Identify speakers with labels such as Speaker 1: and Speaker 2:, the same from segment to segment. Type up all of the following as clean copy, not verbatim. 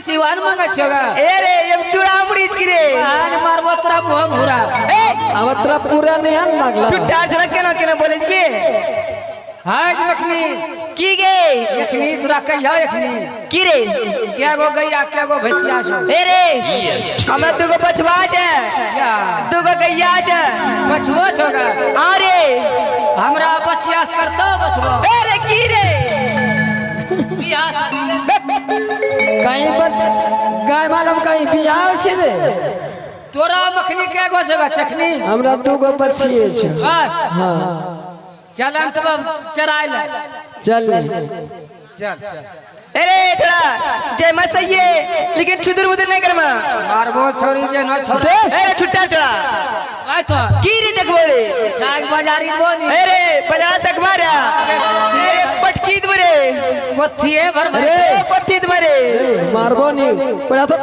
Speaker 1: जीवन मांगा छगा
Speaker 2: ए रे ये चूड़ा मुड़ीज की रे
Speaker 1: आज मारबो तोरा मुंह भूरा
Speaker 2: ए
Speaker 3: अब तोरा पूरा नहीं लागला
Speaker 2: तू टार जरा केना केना बोले छी
Speaker 1: हां लखनी
Speaker 2: की गे
Speaker 1: लखनी तोरा कहिया लखनी
Speaker 2: की रे
Speaker 1: क्या गो गैया क्या गो भैंसिया छो
Speaker 2: ए रे हमरा दुगो बचवा छे दुगो गैया छे
Speaker 1: बचवा छगा
Speaker 2: अरे
Speaker 1: हमरा बचिया करतो बचवा
Speaker 2: ए रे की रे
Speaker 1: बियाह
Speaker 3: कहीं पर गाय मालूम कहीं बियाह छे रे
Speaker 1: तोरा मखनी के गो जगह चखनी
Speaker 3: हमरा दूगो बच्चिए छे
Speaker 1: बस
Speaker 3: हां
Speaker 1: चल अंत चराय ले
Speaker 3: चल
Speaker 1: चल चल
Speaker 2: अरे थोड़ा जय मसइए लेकिन छुदर उधर नहीं करमा
Speaker 1: मारबो छोरी जे न छोरे
Speaker 2: ए ठुट्टा चढ़ा
Speaker 1: आय तो
Speaker 2: की रे देखबो रे
Speaker 1: चाक बाजारी बोनी
Speaker 2: अरे 50 मारा अरे पटकी दरे
Speaker 1: कोथिए भर
Speaker 3: अरे
Speaker 2: पत्ती दरे
Speaker 3: मारबो नहीं पड़ा तो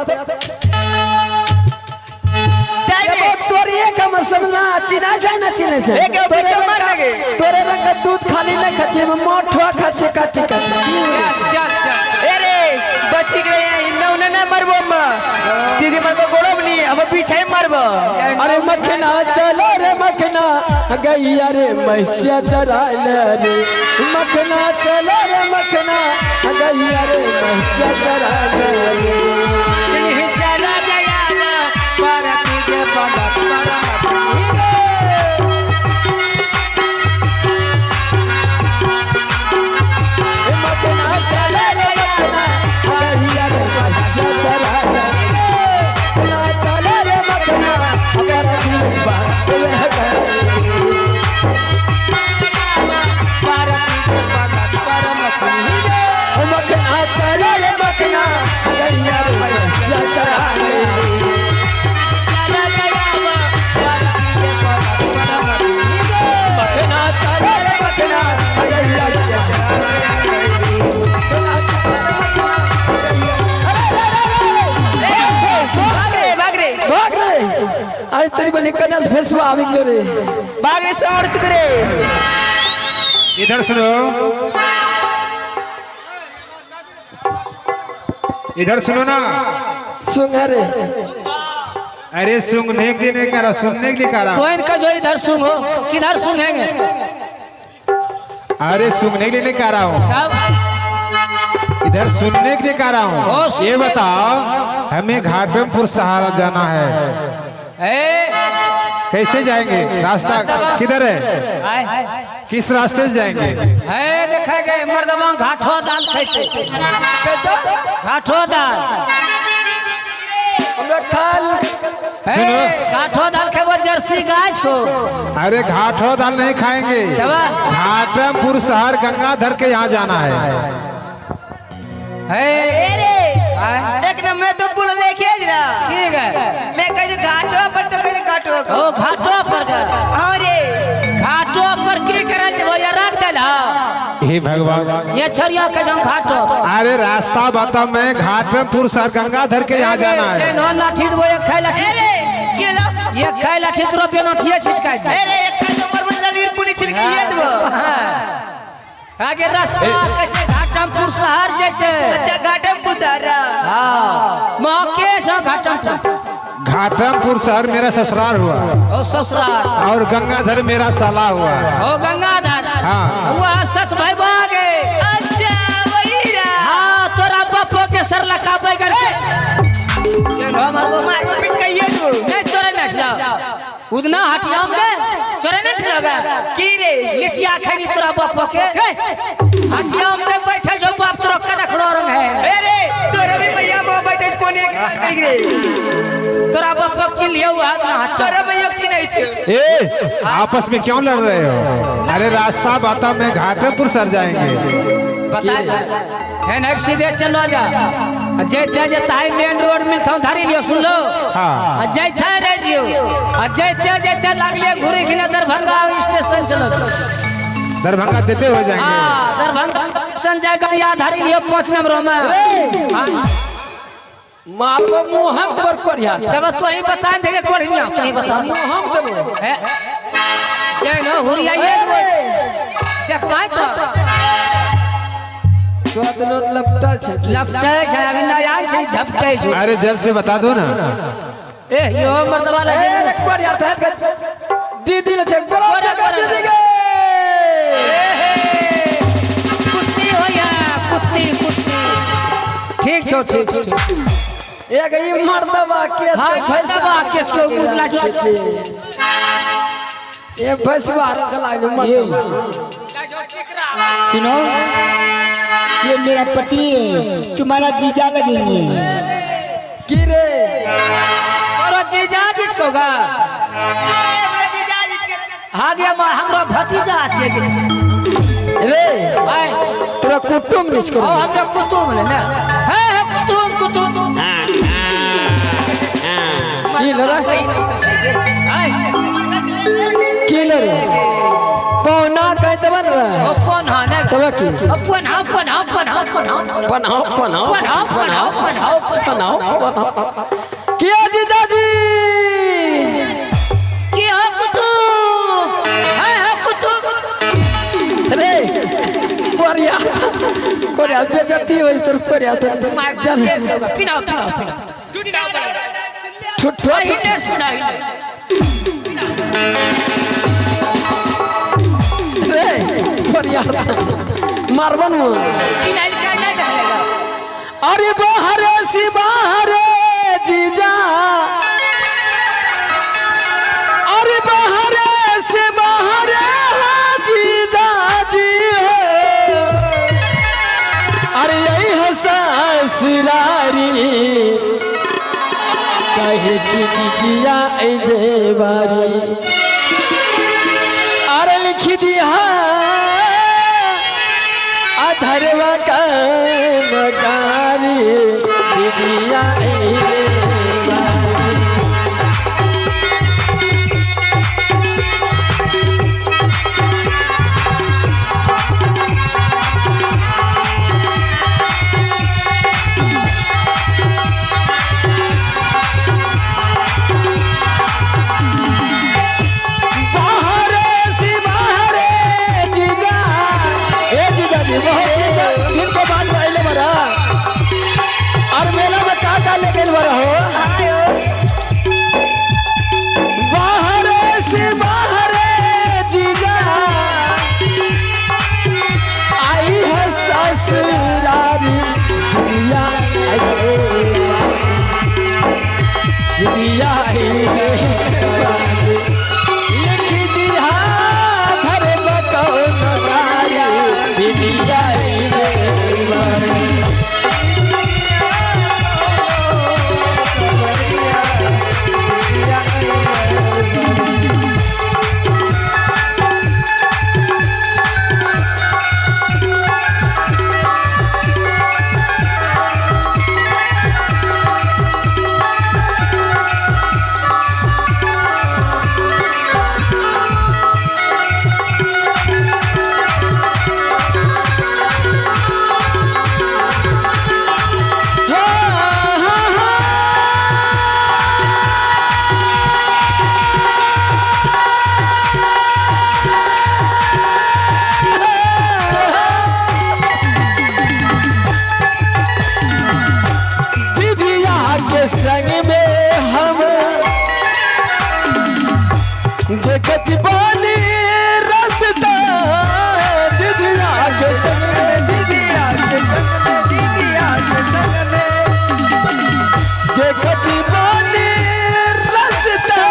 Speaker 3: तोरे कम समना चिना जाए ना चिना जाए
Speaker 2: एक पीछे मार लगे
Speaker 3: तोरे रंग दूध खाली न खचे में मोठवा खचे काटी काटी
Speaker 1: चल चल
Speaker 2: अरे बची गए इन्ना ना मरबो अम्मा दीदी मरबो गोड़ब नहीं अब पीछे मरबो
Speaker 3: अरे मखना चलो रे मखना गैया रे मैसिया चराले रे मखना चलो रे मखना गैया रे मैसिया चराले रे
Speaker 1: नहीं चला गया ना परती के पलक पर
Speaker 3: मखना चलो रे मखना गैया रे मैसिया चराले मखना चलो रे मखना अगर बात मखना चलो रे मखना गैया रे मैसिया चराले मखना चलो रे मखना गैया रे
Speaker 2: भाग रे
Speaker 3: भाग रे अरे तेरी बनी कन्या फेसवा आवी गेलो रे
Speaker 2: भाग रे सौड़ चुकरे
Speaker 4: इधर सुनो इधर सुनो ना
Speaker 3: सुंग रे
Speaker 4: अरे सुनने के लिए नहीं करा सुनने के लिए करा
Speaker 1: तो इनका जो इधर सुंगो किधर सुंगेंगे
Speaker 4: अरे सुनने के लिए नहीं कह रहा हूँ
Speaker 1: कब
Speaker 4: इधर सुनने के लिए कह रहा
Speaker 1: ओ,
Speaker 4: हूँ
Speaker 1: सुनने-
Speaker 4: ये बताओ हमें घाटमपुर सहारा जाना है
Speaker 1: ए
Speaker 4: कैसे जाएंगे रास्ता किधर है
Speaker 1: आए
Speaker 4: किस रास्ते से जाएंगे
Speaker 1: है देखेंगे मर्दवा घाटो दाल खाते घाटो दाल
Speaker 3: हमरा खाल
Speaker 4: सुनो।
Speaker 1: घाटो दाल खेबो जर्सी गाय को
Speaker 4: अरे घाटो दाल नहीं खाएंगे
Speaker 1: दवा
Speaker 4: घाटमपुर शहर गंगाधर के यहाँ जाना है
Speaker 1: है
Speaker 2: अरे
Speaker 1: आए
Speaker 2: एक ना मैं तो पुल लेके जरा
Speaker 1: ठीक है
Speaker 2: मैं कहे घाटो पर तो कहे घाटो
Speaker 1: ओ घाटो पर गए
Speaker 2: अरे
Speaker 1: घाटो पर की करे वो ये रख देला
Speaker 4: हे भगवान
Speaker 1: ये छरिया के जम घाटो
Speaker 4: अरे रास्ता बता मैं घाटमपुर शहर गंगाधर के यहाँ जाना है
Speaker 1: नो लाठी वो ये खाई लाठी
Speaker 2: अरे के लो
Speaker 1: ये खाई लाठी तो पे नोटिया छिटकाई छै
Speaker 2: अरे एक का नंबर बदला लीर पुनी छिड़के ये दो
Speaker 1: आगे रास्ता कैसे घाटमपुर शहर जेते
Speaker 2: अच्छा घाटमपुर सारा
Speaker 1: हां मौके से घाटमपुर
Speaker 4: घाटमपुर शहर मेरा ससुराल हुआ
Speaker 1: ओ ससुराल
Speaker 4: और गंगाधर मेरा साला हुआ
Speaker 1: ओ गंगाधर
Speaker 4: हाँ।
Speaker 1: वो सस भाई बागे
Speaker 2: अच्छा वही रा
Speaker 1: हां तोरा बापो के सर लकाबे कर के ये नो मारबो
Speaker 2: मार पिट के ये दो
Speaker 1: उदना हटिया के चोरे नहीं चलेगा
Speaker 2: की रे
Speaker 1: लिटिया खैनी तोरा बाप के हटिया में बैठे जो बाप तोरा कना खड़ो रंग है
Speaker 2: अरे तोरा भी मैया मोह बैठे कोने करी रे
Speaker 1: तोरा बाप चिन लियो हाथ ना हट
Speaker 2: तोरा मैया की नहीं छे
Speaker 4: ए आपस में क्यों लड़ रहे हो? अरे रास्ता बता, मैं घाटमपुर सर जाएंगे।
Speaker 1: बता है ना सीधे चलो जा जैते जैते हाई मेन रोड मिलता धारी लियो सुन लो
Speaker 4: हाँ
Speaker 1: जैते रे जियो जैते जैते लागले घुरे खिना दरभंगा स्टेशन चलो
Speaker 4: दरभंगा देते हो जाएंगे।
Speaker 1: हां दरभंगा स्टेशन जाएगा या धारी लियो 5 नंबर में
Speaker 3: मारबो मुहम पर कर यार
Speaker 1: तब तो ही बता दे के कोढ़िया तो ही बता
Speaker 3: मुहम देबो
Speaker 1: है ये न हुरिया ये देख भाई तो
Speaker 3: स्वादलो लपटा छे
Speaker 1: अभी नया छै झपटे छै
Speaker 4: अरे जल्द से बता दो ना।
Speaker 1: ए यो मर्दवा ले
Speaker 3: एक बार यार दीदी ले चेक करो दीदी के
Speaker 1: कुत्ती हो या कुत्ती ठीक छो ठीक
Speaker 3: एक ई मर्दवा के
Speaker 1: भैंसवा के को मुतला
Speaker 3: ये भैंसवा गला में मर्दवा
Speaker 5: सुनो ये मेरा पति है तुम्हारा जीजा लगेंगे
Speaker 3: की रे
Speaker 1: और जीजा जिसको गा हाँ गया हमरा भतीजा है
Speaker 3: रे
Speaker 1: भाई
Speaker 3: तोरा कुटुम निच करो
Speaker 1: हमरा कुतुम है ना है कुतुम
Speaker 3: की लरा
Speaker 1: हाय
Speaker 3: की लरे पौना कहते बन रहा
Speaker 1: अपन हां ना
Speaker 3: तब की
Speaker 1: अपन
Speaker 3: किया जीजाजी
Speaker 1: क्या कुतुम है कुतुम
Speaker 3: रे कोरिया बेजती हो इस तरफ कोरिया तो चल
Speaker 1: पिना
Speaker 3: छुट्टो
Speaker 1: हिनेस पिना
Speaker 3: रे कोरिया मारबन मो
Speaker 1: पिना का नहीं देगा
Speaker 3: अरे बाहरे सी बाहरे जीजा अरे बाहरे से बाहरे जीजा जी हो अरे यही है ससुरारी कहे की किया ऐजे बारी अरे लिख दिया अधरवा का नगारी दिया और मेला में का लेके बड़ा हो बाहर से बाहर जीजा आई है ससुरारी दिया लिख दिया घर बतो नगारी दिया संग में हम देखत बानी रास्ता दीदिया के संग में देखत बानी रास्ता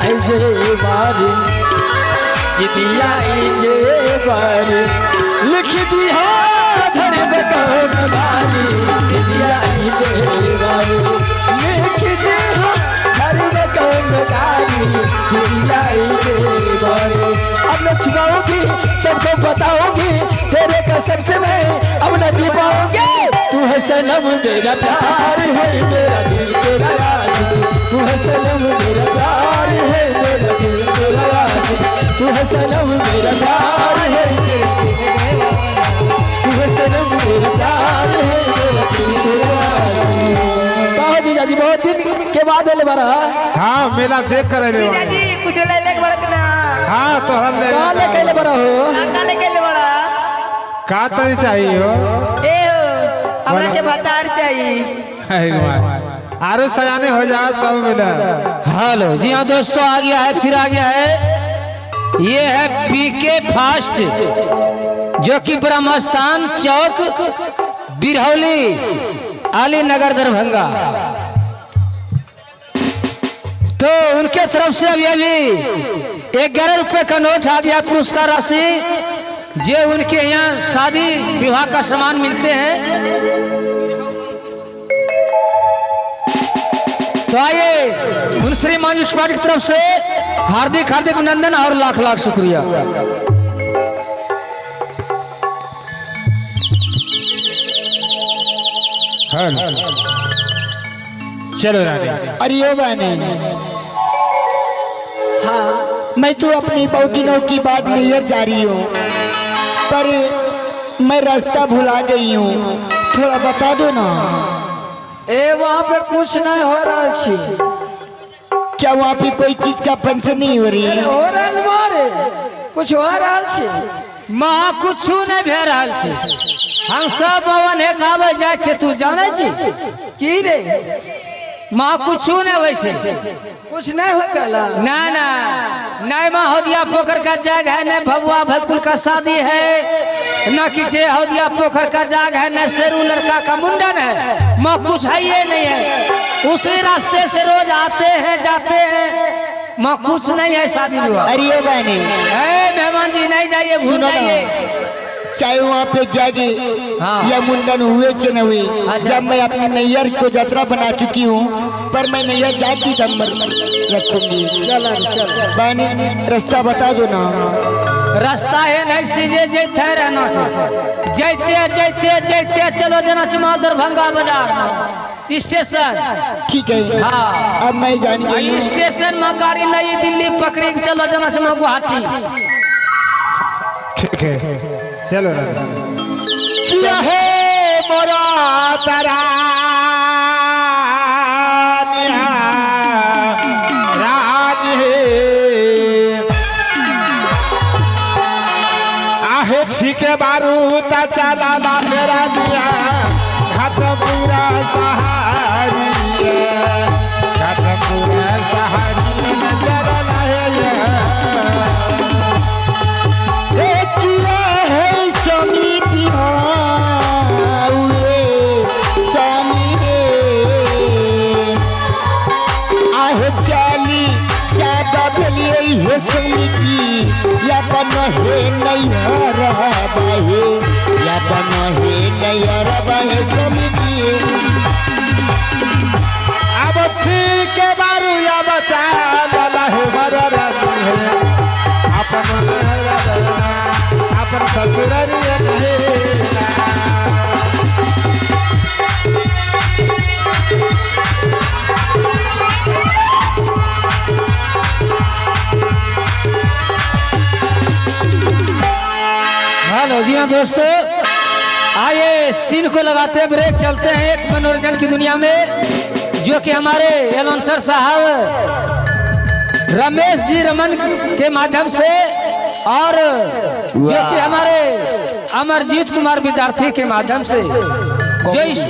Speaker 3: जे बारी गीतिया जे बारी लिख दिया धर्म कौन बारी गीतिया जे बारी लिख दिया धर्म कौन बारी गीतिया जे बारी। अब न छुपाओगी सबको बताओगी तेरे कसम से मैं अब न जी पाओगे। तू है सनम मेरा प्यार है मेरा दिल तेरा राज तू है सनम मेरा प्यार है मेरा दिल तेरा राज तू है सनम मेरा प्यार है तू है सनम मेरा प्यार है मेरा दिल तेरा राज। कहो जीजा जी बहुत दिन के बाद ले बरा।
Speaker 4: हाँ मेला देख कर आए
Speaker 2: जीजा जी कुछ ले ले बड़कना।
Speaker 4: हाँ तो हम ले
Speaker 3: कहाँ ले कैले बरा हो
Speaker 2: काका ले के ले बड़ा
Speaker 4: का तनी चाहिए हो
Speaker 2: ए हो हमरा के भतार चाहिए।
Speaker 4: अरे सयाने हो जाए तब मिला।
Speaker 1: हेलो जी हाँ दोस्तों आ गया है फिर आ गया है ये है पीके फास्ट जो कि ब्रह्मस्थान चौक बिरहौली आली नगर दरभंगा। तो उनके तरफ से अभी 11 रुपए का नोट आ गया पुरस्कार राशि जो उनके यहाँ शादी विवाह का सामान मिलते हैं। तो आइए उन श्रीमान युष्मा की तरफ से हार्दिक हार्दिक अभिनंदन और लाख लाख शुक्रिया।
Speaker 4: चलो रानी।
Speaker 5: अरे ओ बहने मैं तो अपनी बहुत दिनों की बात नैयर जा रही हूँ पर मैं रास्ता भुला गई हूँ थोड़ा बता दो ना।
Speaker 3: ए वहाँ पे कुछ नहीं हो रहा छी
Speaker 5: क्या वहाँ पे कोई चीज का फंक्शन नहीं हो रही है?
Speaker 3: हो रहा मारे कुछ हो रहा छी
Speaker 1: माँ कुछ नहीं भे रहा छे हम सब भवन है काबे जाए छे तू जाने छी
Speaker 3: की रे
Speaker 1: माँ कुछ नहीं वैसे
Speaker 3: कुछ नहीं हो कला
Speaker 1: ना ना नहीं माँ हौदिया पोखर का जाग है न भगवा भकुल का शादी है न किसी हौदिया पोखर का जाग है न शेरू लड़का का मुंडन है। माँ कुछ है ये नहीं है उसी रास्ते से रोज आते हैं जाते हैं माँ कुछ नहीं है शादी विवाह।
Speaker 5: अरे ओ बहने
Speaker 1: मेहमान जी नहीं जाइए भूल
Speaker 5: सुनो ना।
Speaker 1: जाइए
Speaker 5: चाहे वहाँ पे जागे
Speaker 1: हाँ।
Speaker 5: या मुंडन हुए च न हुए
Speaker 1: अच्छा।
Speaker 5: जब मैं अपनी नैयर को यात्रा बना चुकी हूँ पर मैं नैयर जाती दम रखूंगी। बहनी रास्ता बता दो ना।
Speaker 1: रास्ता है नहीं सीधे जैते रहना से जैते जैते जैते चलो जना चुमा दरभंगा बाजार स्टेशन।
Speaker 5: ठीक है
Speaker 1: हाँ
Speaker 5: अब मैं जान गई।
Speaker 1: स्टेशन में गाड़ी नई दिल्ली पकड़ी के चलो जना चुमा गुवाहाटी।
Speaker 4: ठीक है चलो रानी।
Speaker 5: क्या है मोरा
Speaker 4: तारा आहे ठीक है बारूद चला ला मेरा दिया घाट पूरा सहारी घाट पूरा सहारी नजर लाए
Speaker 5: किया है स्वामी स्वामी आहे चाली ज्यादा भलिए है स्वामी की या बन है नहीं रहा बाहे या बन है नहीं रहा है स्वामी की।
Speaker 4: अब ठीक है बारू या बचा लाला है मरा रानी है अपन अपन ससुररिया
Speaker 1: हेलो जी हाँ दोस्तों आइए सीन को लगाते ब्रेक चलते हैं एक मनोरंजन की दुनिया में जो कि हमारे एलाउंसर साहब रमेश जी रमन के माध्यम से और जो कि हमारे अमरजीत कुमार विद्यार्थी के माध्यम से जो इस